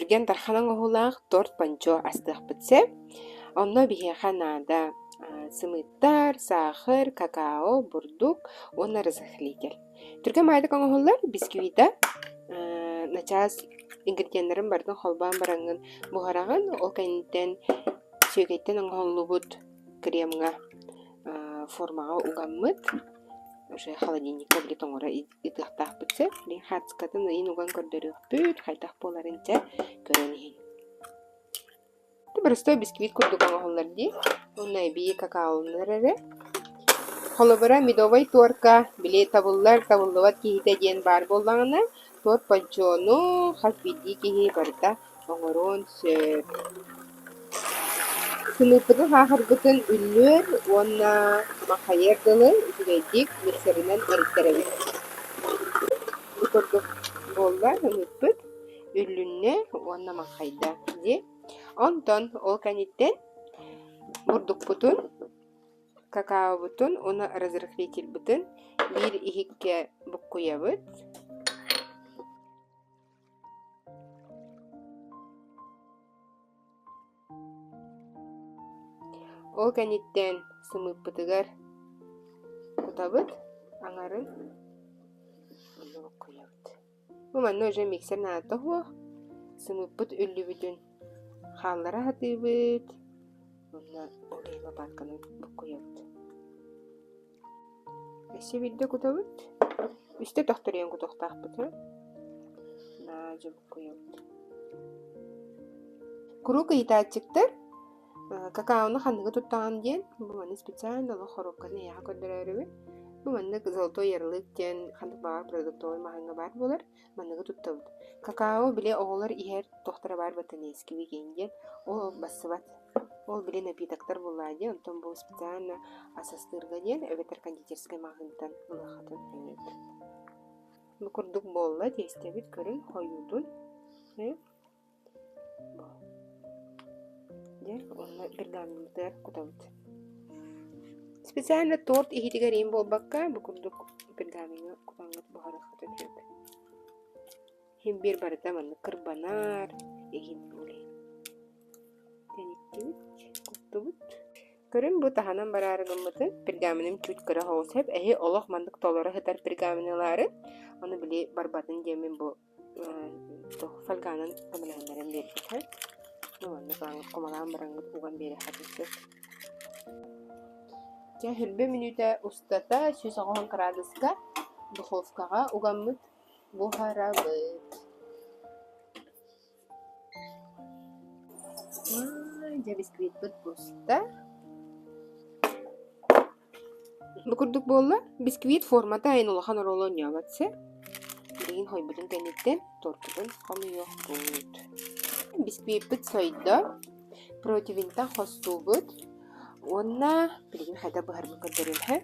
түрген тарханан оғылақ торт панчо астық бітсе, онно бихеха нада сымыттар, сахар, какао, бурдук, оны разыхлигел. Түрген майдық оғылар бисквита начас ингредиентлерин бардын холбан бараңын бухараган ол кайнтен сөйгеттен оңголубут кремга формага угаммыт уже холодильникка били тоңора итыктак битсе били хацкатын ин уган көрдөрүп хайтак боларынча көрөнүн. Просто бисквит курдук оңголор ди. Онай би какаолнары. Холобара медовый торка били табуллар кихите ден бар боллаңына торт панчону хасбиди кихи барда оңорон сөп. Сыныпыдың хахыргытын үллөр, онна махайердылы үгейдик миксеринен эриттеребит. Үкөрдік болла сыныпыд үллүнне онна махайда. Онтон ол каниттен бурдук бутун, какао бутун, оны разрыхлитель бутун, бир ихикке буккуябыт. Ол каниттен сымыппытыгар кутабыт, аңарын буккуябыт. Бу манна уже миксер наата хуа, сымыппыт үллү бүтүн. Халлара хатыбыт, онна олейла батканы буккуябыт. Эсе бидде кутабыт, үсте тохторен кутоктакпыт, наажы буккуябыт. Куру кыйтаатчыктар, какаону ханныгы туттаган ден, бу маны специально лохорокканы яха көрдөрөрүбү. Бу манны золотой ярлык ден хандык багар продуктовый маханга бар болар, манныгы туттабыт. Какао биле оголор ихер тохтара бар батаны эскиби кейинген, ол бассыбат. Ол биле напитоктар буллади, онтон бу специально асастырга ден өбетер кондитерской махынтан ылахатын өйөт. Бу курдук болла тестебит көрүн хоюдун. Онна пергаменттер кутабыт. Специально торт ихитигер им болбакка бу курдук пергамент кутаңыт бухарахатын өйөт. Хим бир барда манны кырбанар эгин буле. Тенеттибит, куттубут. Көрүн бу таханан барарыгымытын пергаментим чуть кыра холсеп, эхи олох мандык толора хытар пергаменталары. Аны биле барбатын демен бу фалганын томаландарым бердик. Манны каңыт комалан бараңыт уган бери хатысы. Жа хүрбе минута устата 190 градуска духовкага угаммыт бухарабыт. Жа бисквит быт буста. Букурдук болла бисквит формата айын улахан оролон ябатсы. Деген хойбутун кенеттен тортудун хомуйок бут. Бисквит быт сойда. Противинтан хосту быт. Онна билген хайда быхарбы көрдөрүлхэ.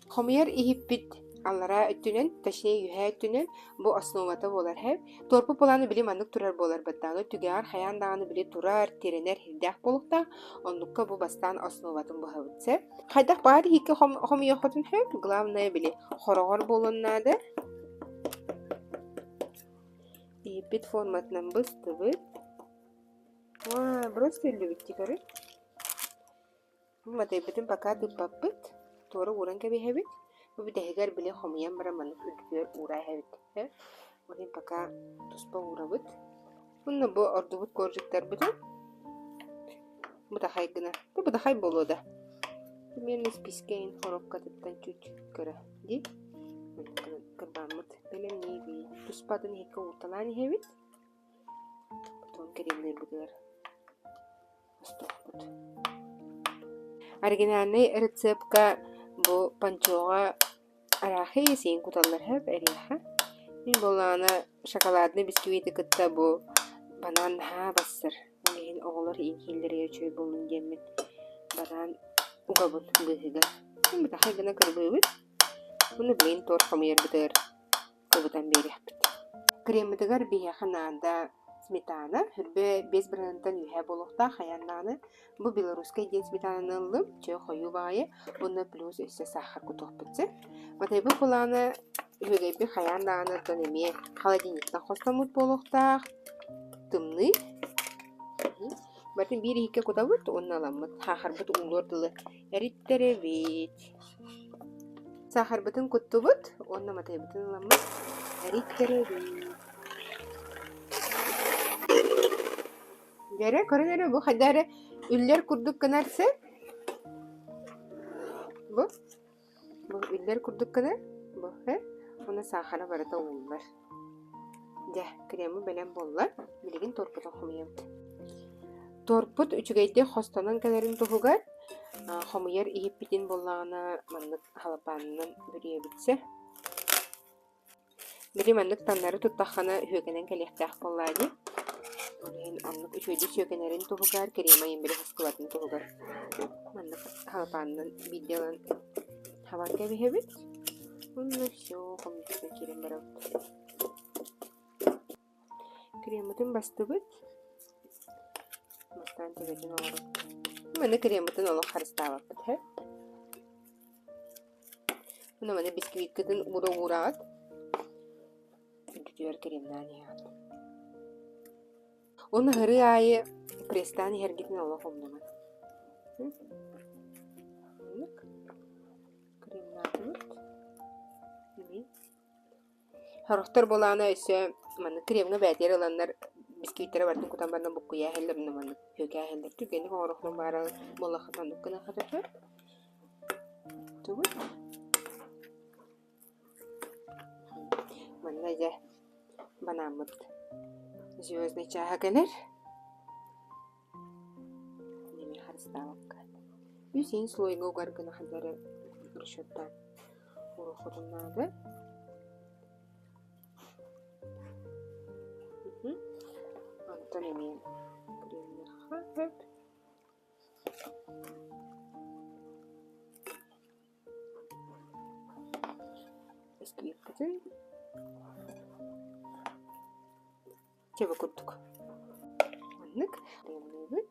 Хомуяр ихиппит аллара өттүнен, ташне юхэ өттүнен бу основата болар хэп. Торпу поланы биле мандык турар болар баттагы. Түгәр хаяндаганы биле турар, теренер хилдах болукта. Оннукка бу бастан основатын быхабытсы. Хайдах баары хикке хомуяр хотун хэп. Главное биле хорогор болуннады. Ихиппит форматынан быстыбыт. Просто любит тикары. Матай битин пока дуппаппыт. Тору уран кеби хэбит. Бу битehgar биле хомуян бара маннык үлгөр урай хэбит. Олин пока туспа урабыт. Бунна бу ордубут коржуктар бутун. Бу да хайгына. Бу да хай болода. Примерно спискейн хоропка тыттан чуть кыра. Ди. Кырбамыт. Белем неби. Туспадын хекка урталани хэбит. Потом керемнер будыр. Стоппут. Оригинальный рецептка бу панчога арахи син куталлар хэп эриха. Мин болана шоколадный бисквиты кытта бу банан бассыр. Мен оголор инхиллерге чөй болун демит. Банан угабын быхыга. Мен бу тахай гына кырбыбыт. Буну блин тор хамыер бытыр. Кыбытан бери хапыт. Кремдыгар бияханада сметана, хүрбе без брендтан юхэ болохта хаяннаны. Бу белорусская ден сметананылым, чö хою баайы, буны плюс өссө сахар кутук бітсе. Матай бу буланы Hügey bir hayan dağına dönemiye холодильниктен хостамут болохтақ тымны. Батын бир ике кутабыт онналамыт. Хахарбыт улордылы эриттеребит. Сахарбытын куттубыт оннаматайбытын ламыт эриттеребит. Дәрі көрінері бұл қайдары үллер күрдік кінәрсе? Бұл үллер күрдік кінәр? Бұл, оны сахара барыта олар. Дә, кремі бәлем болар. Білеген торпытын құмиямды. Торпыт үчігейде хостанан кәлерін тұғығар. Құмияр иіп бітін болағына маңнық халапанынан бүрие бітсе. Білі маңнық танлары тұттаққана өгенен кәлектәқ болады. Олен аннық үшөйді сөкенерін тұғығар. Кремайын білі хұскылатын тұғығар. Маңнық халапанынан бидделан хаван кәбі бит. Оны все, құмияр керем барауды. Креметін басты бұд. Бастан тегетін олар. Мәні креметін олар қарыстава бұд. Мұны мәні бисквиткетін ұра-урағат. Үдітер кремнан яғат. Оны ғыры айы престан ергетін олар құмдаман. Кремнан бұд. Харықтар болағына өсі маны кремға бәдер аланlar bisküvitlere bardın kutan bardan bukku ya heller naman köke heller tükeni horoklan bara molla khatan dukkana khatar tuh manna ja banamut звездный чай gelir nemi harstavak yüzün sloyga ugargana hadara решетта horoklanada Антоними кремных Бисквиткаты. Тебе куртук. Аннык. Кремный бит.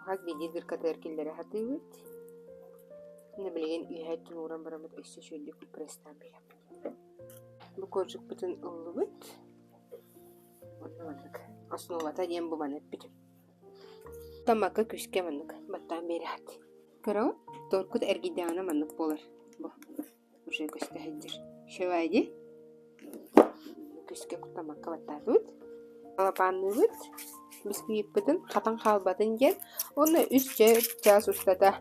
Хаз бидир катар киллере хаты бит. Ne bileyim üyet nuran baramat üstü şöyle prestan bile. Bu korcuk bütün ıllı bit. Anlamadık. Aslında vata diyem bu manet bitim. Tamaka küske manık. Battan beri hadi. Karo, torkut ergidana manık bolar. Bu. Bu şey göstericidir. Şöyle. Küske kutamaka battan bit. Alapanlı bit. Bisküvit bütün hatan halbatın gel. Onu üstçe час ustada.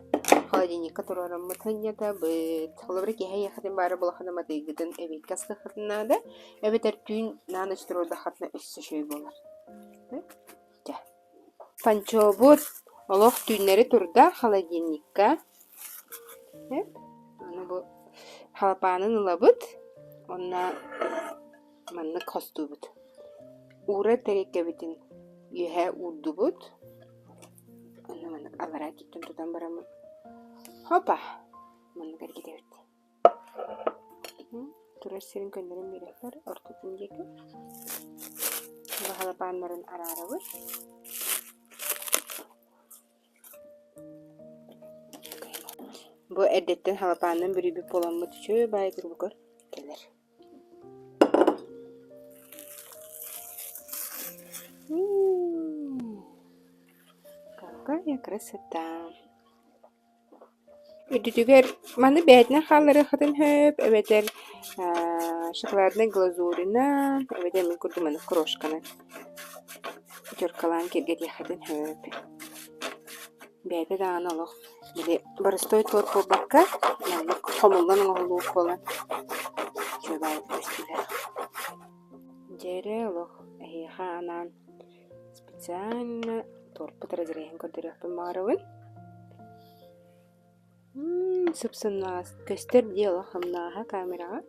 Холодильникка турарам мытаньята быт. Холобрак яхая хатын бары булахана матыгытын эбит каска хатынада. Эбетер түйін наныч туруда хатына өссі шөй болар. Панчобут олох түйінлері турда холодильникка. Аны бұл халапанын ылабыт. Онна манны косту быт. Ура терекке бітін үйе урду быт. Аны манны алара кеттін тудан барамын. Hoppa. Manlık hareket evet. Turasların gönderim birekler. Ortasındaki. Bu halapanların ara var. Bu edetten halapanın bir polanma düşüyor. Baydır bu kadar. Gelir. Какая красота. Üdütüger manı beytine halları xatın höp, ebeter şokoladlı glazurina, ebeter min kurdu manı kroşkana. Türkalan kerget yaxatın höp. Beyte dağına oluq. Bile barıstoy torpo bakka, yani komuldan oğuluq olan. Çöbayet göstüler. Jere oluq. Ehiha anan spesialna torpo tarazirehen kurdirek bemaravın. Собственно, göster diye hamnaha kamera.